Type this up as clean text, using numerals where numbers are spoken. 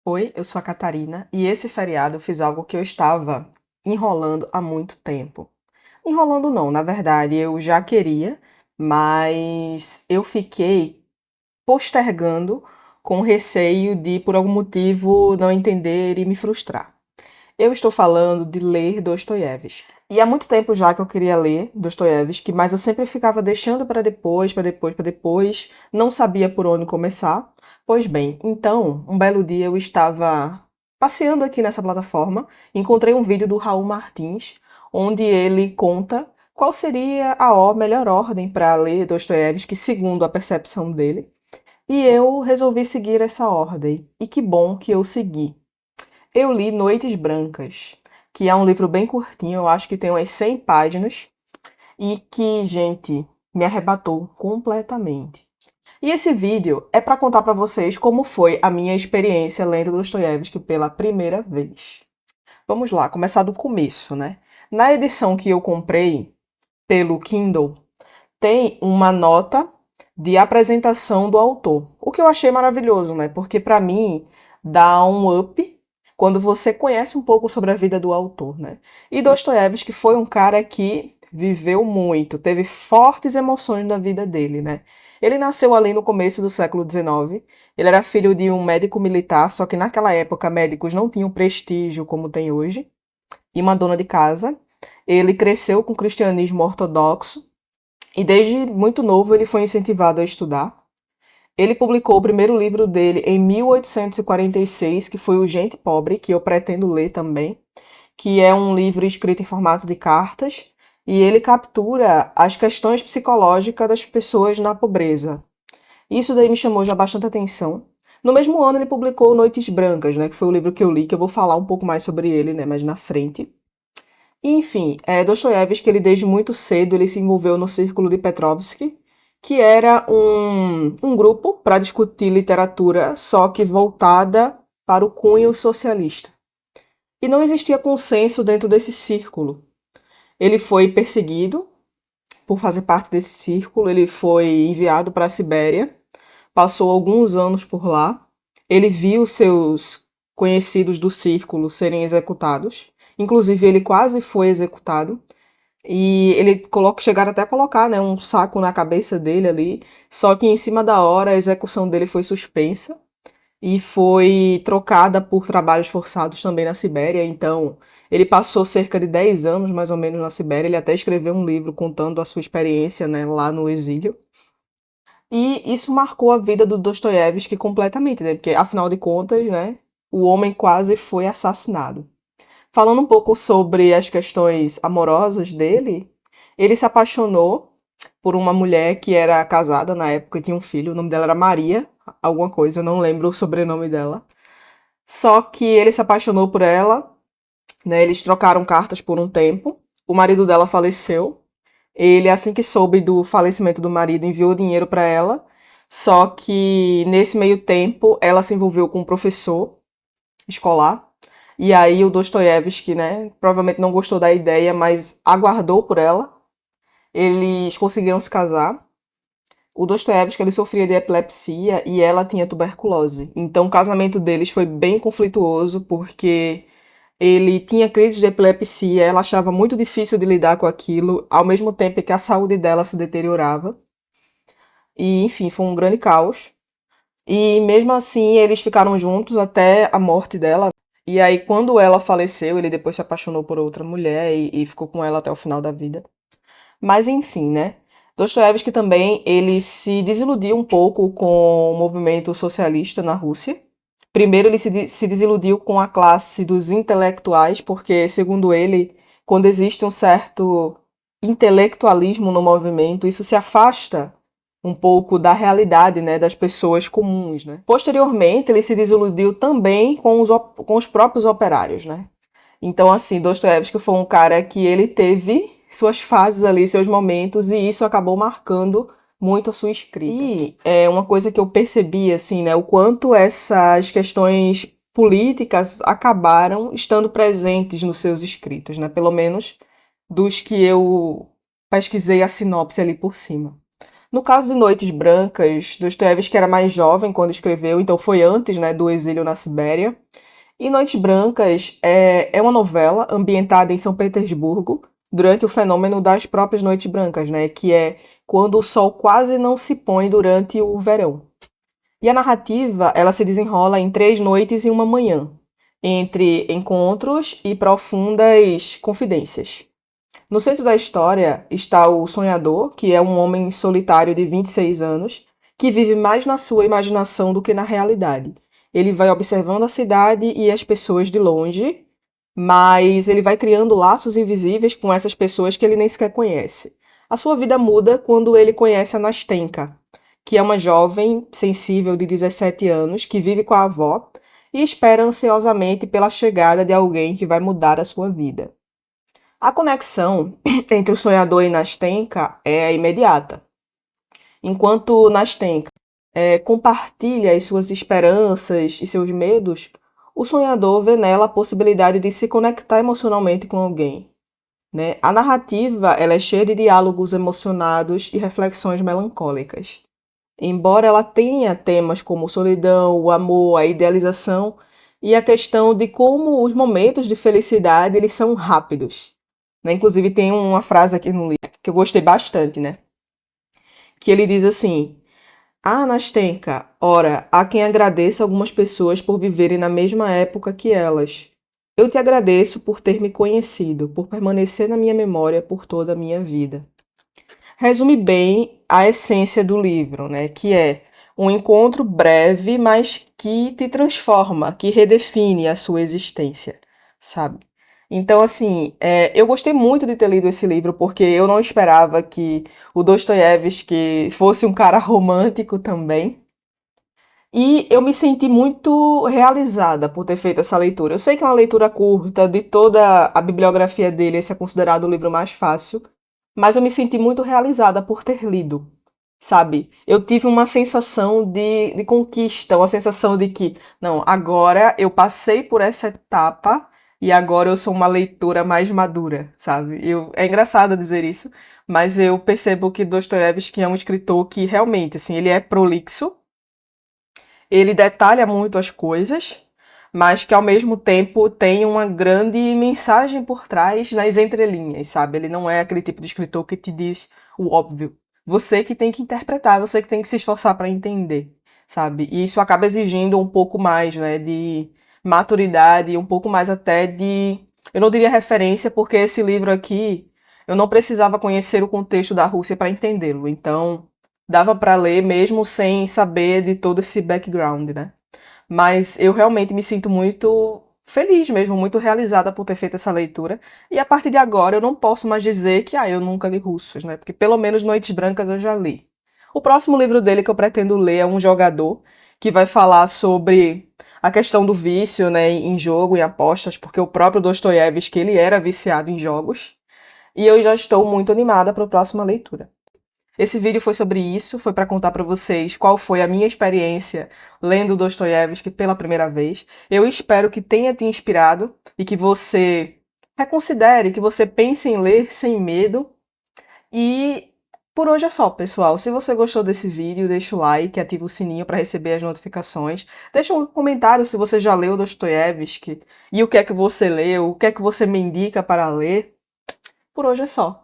Oi, eu sou a Catarina e esse feriado eu fiz algo que eu estava enrolando há muito tempo. Enrolando não, na verdade eu já queria, mas eu fiquei postergando com receio de, por algum motivo, não entender e me frustrar. Eu estou falando de ler Dostoiévski. E há muito tempo já que eu queria ler Dostoiévski, mas eu sempre ficava deixando para depois, para depois, para depois, não sabia por onde começar. Pois bem, então, um belo dia eu estava passeando aqui nessa plataforma, encontrei um vídeo do Raul Martins, onde ele conta qual seria melhor ordem para ler Dostoiévski segundo a percepção dele. E eu resolvi seguir essa ordem. E que bom que eu segui. Eu li Noites Brancas, que é um livro bem curtinho, eu acho que tem umas 100 páginas, e que, gente, me arrebatou completamente. E esse vídeo é para contar para vocês como foi a minha experiência lendo Dostoiévski pela primeira vez. Vamos lá, começar do começo, né? Na edição que eu comprei pelo Kindle, tem uma nota de apresentação do autor. O que eu achei maravilhoso, né? Porque para mim dá um up quando você conhece um pouco sobre a vida do autor, né? E Dostoiévski foi um cara que viveu muito, teve fortes emoções na vida dele, né? Ele nasceu ali no começo do século XIX. Ele era filho de um médico militar, só que naquela época médicos não tinham prestígio como tem hoje, e uma dona de casa. Ele cresceu com o cristianismo ortodoxo e desde muito novo ele foi incentivado a estudar. Ele publicou o primeiro livro dele em 1846, que foi O Gente Pobre, que eu pretendo ler também, que é um livro escrito em formato de cartas, e ele captura as questões psicológicas das pessoas na pobreza. Isso daí me chamou já bastante atenção. No mesmo ano ele publicou Noites Brancas, né, que foi o livro que eu li, que eu vou falar um pouco mais sobre ele, né, mais na frente. Enfim, Dostoiévski, ele desde muito cedo ele se envolveu no Círculo de Petrovsky, que era um grupo para discutir literatura, só que voltada para o cunho socialista. E não existia consenso dentro desse círculo. Ele foi perseguido por fazer parte desse círculo, ele foi enviado para a Sibéria, passou alguns anos por lá. Ele viu seus conhecidos do círculo serem executados. Inclusive, ele quase foi executado. E ele chegaram até a colocar, né, um saco na cabeça dele ali, só que em cima da hora a execução dele foi suspensa e foi trocada por trabalhos forçados também na Sibéria. Então, ele passou cerca de 10 anos mais ou menos na Sibéria. Ele até escreveu um livro contando a sua experiência, né, lá no exílio. E isso marcou a vida do Dostoiévski completamente, né? Porque afinal de contas, né, o homem quase foi assassinado. Falando um pouco sobre as questões amorosas dele, ele se apaixonou por uma mulher que era casada na época e tinha um filho. O nome dela era Maria, alguma coisa, eu não lembro o sobrenome dela. Só que ele se apaixonou por ela, né? Eles trocaram cartas por um tempo. O marido dela faleceu. Ele, assim que soube do falecimento do marido, enviou dinheiro para ela. Só que nesse meio tempo, ela se envolveu com um professor escolar. E aí o Dostoiévski, né, provavelmente não gostou da ideia, mas aguardou por ela. Eles conseguiram se casar. O Dostoiévski ele sofria de epilepsia e ela tinha tuberculose. Então o casamento deles foi bem conflituoso porque ele tinha crise de epilepsia, ela achava muito difícil de lidar com aquilo, ao mesmo tempo que a saúde dela se deteriorava. E enfim, foi um grande caos. E mesmo assim, eles ficaram juntos até a morte dela. E aí, quando ela faleceu, ele depois se apaixonou por outra mulher e ficou com ela até o final da vida. Mas enfim, né? Dostoiévski também, ele se desiludiu um pouco com o movimento socialista na Rússia. Primeiro, ele se desiludiu com a classe dos intelectuais, porque, segundo ele, quando existe um certo intelectualismo no movimento, isso se afasta um pouco da realidade, né, das pessoas comuns, né? Posteriormente, ele se desiludiu também com os próprios operários, né? Então, assim, Dostoiévski foi um cara que ele teve suas fases ali, seus momentos, e isso acabou marcando muito a sua escrita. E é uma coisa que eu percebi, assim, né, o quanto essas questões políticas acabaram estando presentes nos seus escritos, né? Pelo menos dos que eu pesquisei a sinopse ali por cima. No caso de Noites Brancas, Dostoiévski era mais jovem quando escreveu, então foi antes, né, do exílio na Sibéria. E Noites Brancas é uma novela ambientada em São Petersburgo durante o fenômeno das próprias Noites Brancas, né, que é quando o sol quase não se põe durante o verão. E a narrativa, ela se desenrola em 3 noites e 1 manhã, entre encontros e profundas confidências. No centro da história está o sonhador, que é um homem solitário de 26 anos, que vive mais na sua imaginação do que na realidade. Ele vai observando a cidade e as pessoas de longe, mas ele vai criando laços invisíveis com essas pessoas que ele nem sequer conhece. A sua vida muda quando ele conhece a Nastenka, que é uma jovem sensível de 17 anos que vive com a avó e espera ansiosamente pela chegada de alguém que vai mudar a sua vida. A conexão entre o sonhador e Nastenka é imediata. Enquanto Nastenka compartilha as suas esperanças e seus medos, o sonhador vê nela a possibilidade de se conectar emocionalmente com alguém. Né? A narrativa ela é cheia de diálogos emocionados e reflexões melancólicas. Embora ela tenha temas como solidão, o amor, a idealização e a questão de como os momentos de felicidade eles são rápidos. Né? Inclusive tem uma frase aqui no livro que eu gostei bastante, né? Que ele diz assim: "Ah, Nastenka, ora, há quem agradeça algumas pessoas por viverem na mesma época que elas. Eu te agradeço por ter me conhecido, por permanecer na minha memória por toda a minha vida." Resume bem a essência do livro, né? Que é um encontro breve, mas que te transforma, que redefine a sua existência, sabe? Então, assim, eu gostei muito de ter lido esse livro, porque eu não esperava que o Dostoiévski fosse um cara romântico também. E eu me senti muito realizada por ter feito essa leitura. Eu sei que é uma leitura curta, de toda a bibliografia dele, esse é considerado o livro mais fácil, mas eu me senti muito realizada por ter lido, sabe? Eu tive uma sensação de conquista, uma sensação de que, não, agora eu passei por essa etapa e agora eu sou uma leitora mais madura, sabe? É engraçado dizer isso, mas eu percebo que Dostoiévski é um escritor que realmente, assim, ele é prolixo, ele detalha muito as coisas, mas que ao mesmo tempo tem uma grande mensagem por trás nas entrelinhas, sabe? Ele não é aquele tipo de escritor que te diz o óbvio. Você que tem que interpretar, você que tem que se esforçar para entender, sabe? E isso acaba exigindo um pouco mais, né, de maturidade, um pouco mais até de, eu não diria referência, porque esse livro aqui eu não precisava conhecer o contexto da Rússia para entendê-lo. Então, dava para ler mesmo sem saber de todo esse background, né? Mas eu realmente me sinto muito feliz mesmo, muito realizada por ter feito essa leitura. E a partir de agora eu não posso mais dizer que eu nunca li Russos, né? Porque pelo menos Noites Brancas eu já li. O próximo livro dele que eu pretendo ler é Um Jogador, que vai falar sobre a questão do vício, né, em jogo, em apostas, porque o próprio Dostoiévski, ele era viciado em jogos. E eu já estou muito animada para a próxima leitura. Esse vídeo foi sobre isso, foi para contar para vocês qual foi a minha experiência lendo Dostoiévski pela primeira vez. Eu espero que tenha te inspirado e que você reconsidere, que você pense em ler sem medo. E por hoje é só, pessoal. Se você gostou desse vídeo, deixa o like, ativa o sininho para receber as notificações. Deixa um comentário se você já leu Dostoiévski e o que é que você leu, o que é que você me indica para ler. Por hoje é só.